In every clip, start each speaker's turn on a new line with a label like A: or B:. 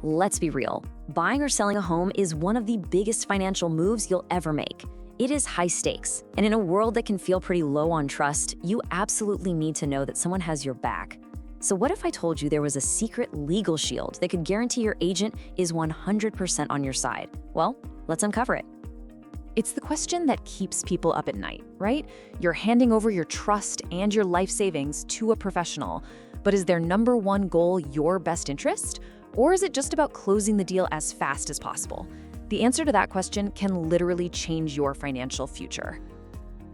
A: Let's be real. Buying or selling a home is one of the biggest financial moves you'll ever make. It is high stakes, and in a world that can feel pretty low on trust, you absolutely need to know that someone has your back. So what if I told you there was a secret legal shield that could guarantee your agent is 100% on your side? Well, let's uncover it.
B: It's the question that keeps people up at night, right? You're handing over your trust and your life savings to a professional, but is their number one goal your best interest? Or is it just about closing the deal as fast as possible? The answer to that question can literally change your financial future.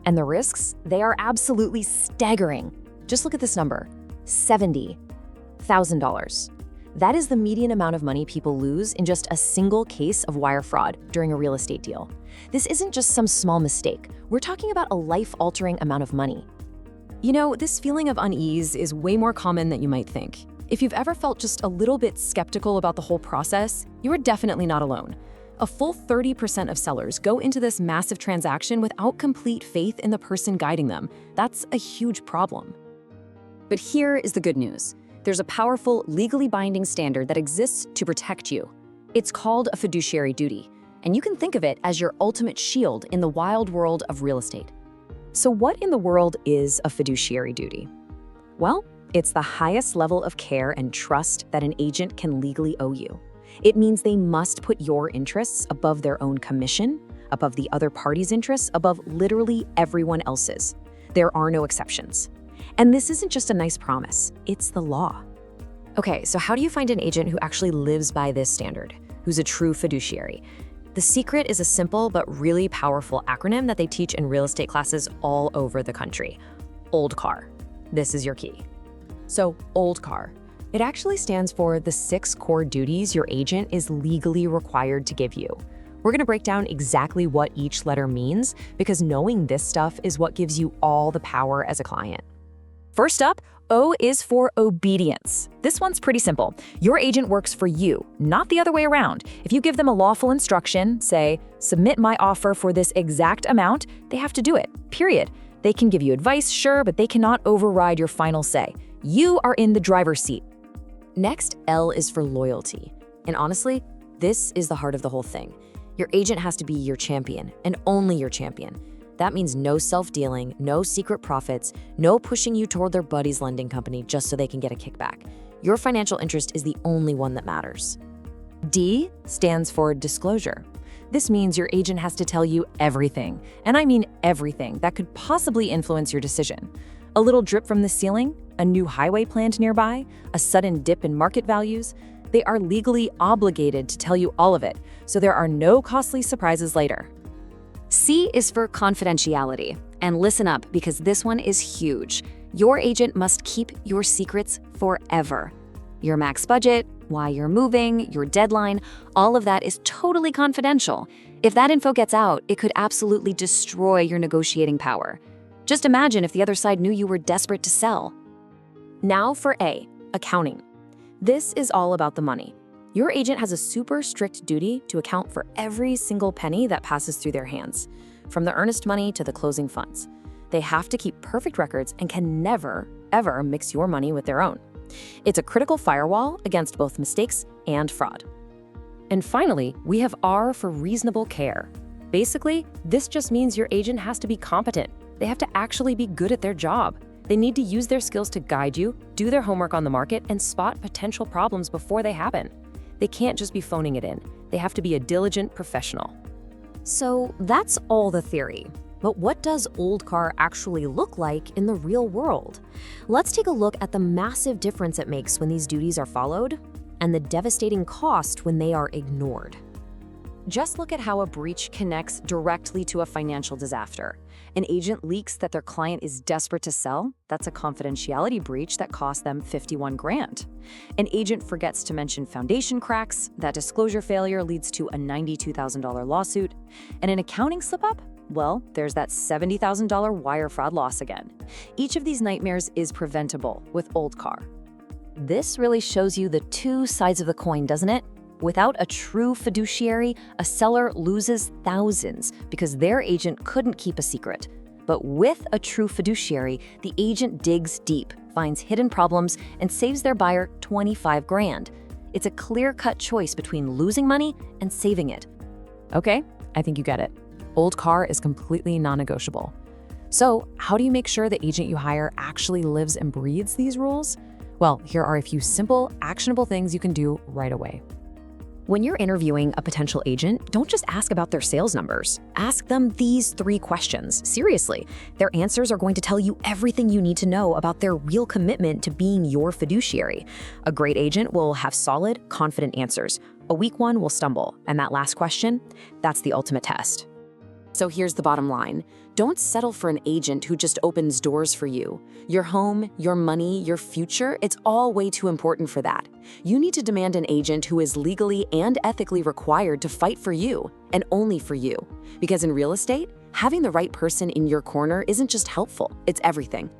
B: And the risks? They are absolutely staggering. Just look at this number, $70,000. That is the median amount of money people lose in just a single case of wire fraud during a real estate deal. This isn't just some small mistake. We're talking about a life-altering amount of money. You know, this feeling of unease is way more common than you might think. If you've ever felt just a little bit skeptical about the whole process, you are definitely not alone. A full 30% of sellers go into this massive transaction without complete faith in the person guiding them. That's a huge problem.
A: But here is the good news. There's a powerful, legally binding standard that exists to protect you. It's called a fiduciary duty, and you can think of it as your ultimate shield in the wild world of real estate. So what in the world is a fiduciary duty? Well, it's the highest level of care and trust that an agent can legally owe you. It means they must put your interests above their own commission, above the other party's interests, above literally everyone else's. There are no exceptions. And this isn't just a nice promise, it's the law. Okay, so how do you find an agent who actually lives by this standard, who's a true fiduciary? The secret is a simple but really powerful acronym that they teach in real estate classes all over the country. OLDCAR. This is your key. So, OLDCAR. It actually stands for the 6 core duties your agent is legally required to give you. We're gonna break down exactly what each letter means because knowing this stuff is what gives you all the power as a client. First up, O is for obedience. This one's pretty simple. Your agent works for you, not the other way around. If you give them a lawful instruction, say, submit my offer for this exact amount, they have to do it, period. They can give you advice, sure, but they cannot override your final say. You are in the driver's seat. Next, L is for loyalty. And honestly, this is the heart of the whole thing. Your agent has to be your champion, and only your champion. That means no self-dealing, no secret profits, no pushing you toward their buddy's lending company just so they can get a kickback. Your financial interest is the only one that matters. D stands for disclosure. This means your agent has to tell you everything, and I mean everything, that could possibly influence your decision. A little drip from the ceiling, a new highway planned nearby, a sudden dip in market values, they are legally obligated to tell you all of it, so there are no costly surprises later. C is for confidentiality. And listen up, because this one is huge. Your agent must keep your secrets forever. Your max budget, why you're moving, your deadline, all of that is totally confidential. If that info gets out, it could absolutely destroy your negotiating power. Just imagine if the other side knew you were desperate to sell. Now for A, accounting. This is all about the money. Your agent has a super strict duty to account for every single penny that passes through their hands, from the earnest money to the closing funds. They have to keep perfect records and can never, ever mix your money with their own. It's a critical firewall against both mistakes and fraud. And finally, we have R for reasonable care. Basically, this just means your agent has to be competent. They have to actually be good at their job. They need to use their skills to guide you, do their homework on the market, and spot potential problems before they happen. They can't just be phoning it in. They have to be a diligent professional. So that's all the theory. But what does OLDCAR actually look like in the real world? Let's take a look at the massive difference it makes when these duties are followed and the devastating cost when they are ignored. Just look at how a breach connects directly to a financial disaster. An agent leaks that their client is desperate to sell. That's a confidentiality breach that cost them 51 grand. An agent forgets to mention foundation cracks. That disclosure failure leads to a $92,000 lawsuit. And an accounting slip-up? Well, there's that $70,000 wire fraud loss again. Each of these nightmares is preventable with OLDCAR. This really shows you the two sides of the coin, doesn't it? Without a true fiduciary, a seller loses thousands because their agent couldn't keep a secret. But with a true fiduciary, the agent digs deep, finds hidden problems, and saves their buyer 25 grand.
B: It's a clear-cut choice between losing money and saving it.
A: Okay, I think you get it. Old car is completely non-negotiable. So, how do you make sure the agent you hire actually lives and breathes these rules? Well, here are a few simple, actionable things you can do right away. When you're interviewing a potential agent, don't just ask about their sales numbers. Ask them these 3 questions. Seriously, their answers are going to tell you everything you need to know about their real commitment to being your fiduciary. A great agent will have solid, confident answers. A weak one will stumble. And that last question, that's the ultimate test. So here's the bottom line. Don't settle for an agent who just opens doors for you. Your home, your money, your future, it's all way too important for that. You need to demand an agent who is legally and ethically required to fight for you, and only for you. Because in real estate, having the right person in your corner isn't just helpful, it's everything.